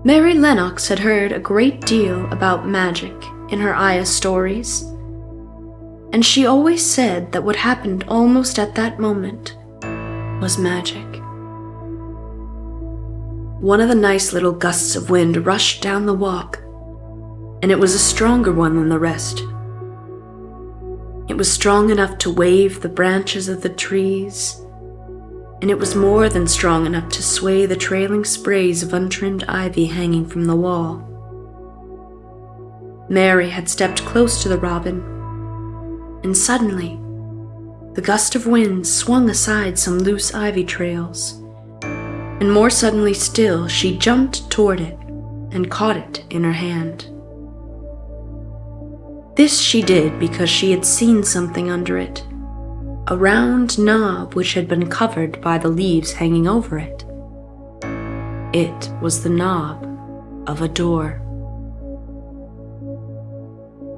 Mary Lennox had heard a great deal about magic in her Aya stories, and she always said that what happened almost at that moment was magic. One of the nice little gusts of wind rushed down the walk, and it was a stronger one than the rest. It was strong enough to wave the branches of the trees, and it was more than strong enough to sway the trailing sprays of untrimmed ivy hanging from the wall. Mary had stepped close to the robin, and suddenly, the gust of wind swung aside some loose ivy trails, and more suddenly still, she jumped toward it and caught it in her hand. This she did because she had seen something under it, a round knob which had been covered by the leaves hanging over it. It was the knob of a door.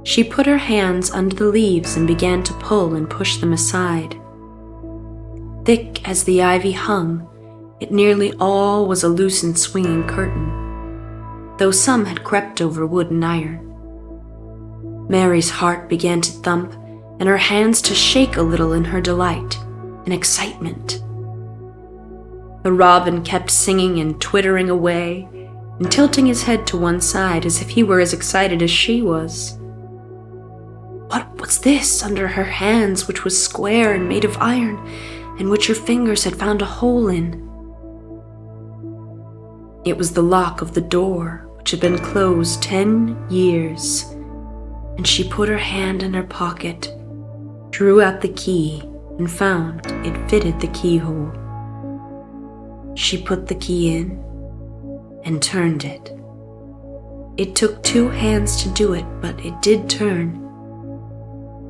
She put her hands under the leaves and began to pull and push them aside. Thick as the ivy hung, it nearly all was a loose and swinging curtain, though some had crept over wood and iron. Mary's heart began to thump, and her hands to shake a little in her delight and excitement. The robin kept singing and twittering away, and tilting his head to one side as if he were as excited as she was. What was this under her hands, which was square and made of iron, and which her fingers had found a hole in? It was the lock of the door, which had been closed 10 years, and she put her hand in her pocket, drew out the key, and found it fitted the keyhole. She put the key in and turned it. It took 2 hands to do it, but it did turn.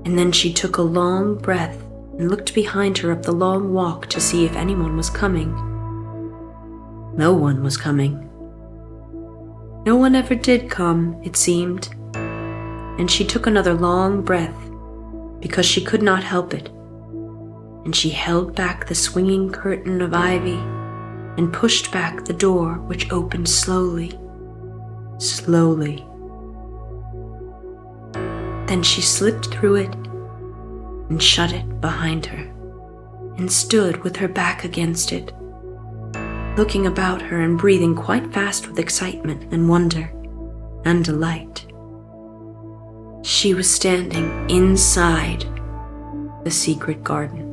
And then she took a long breath and looked behind her up the long walk to see if anyone was coming. No one was coming. No one ever did come, it seemed, and she took another long breath because she could not help it, and she held back the swinging curtain of ivy and pushed back the door, which opened slowly, slowly. Then she slipped through it and shut it behind her, and stood with her back against it, looking about her and breathing quite fast with excitement and wonder and delight. She was standing inside the secret garden.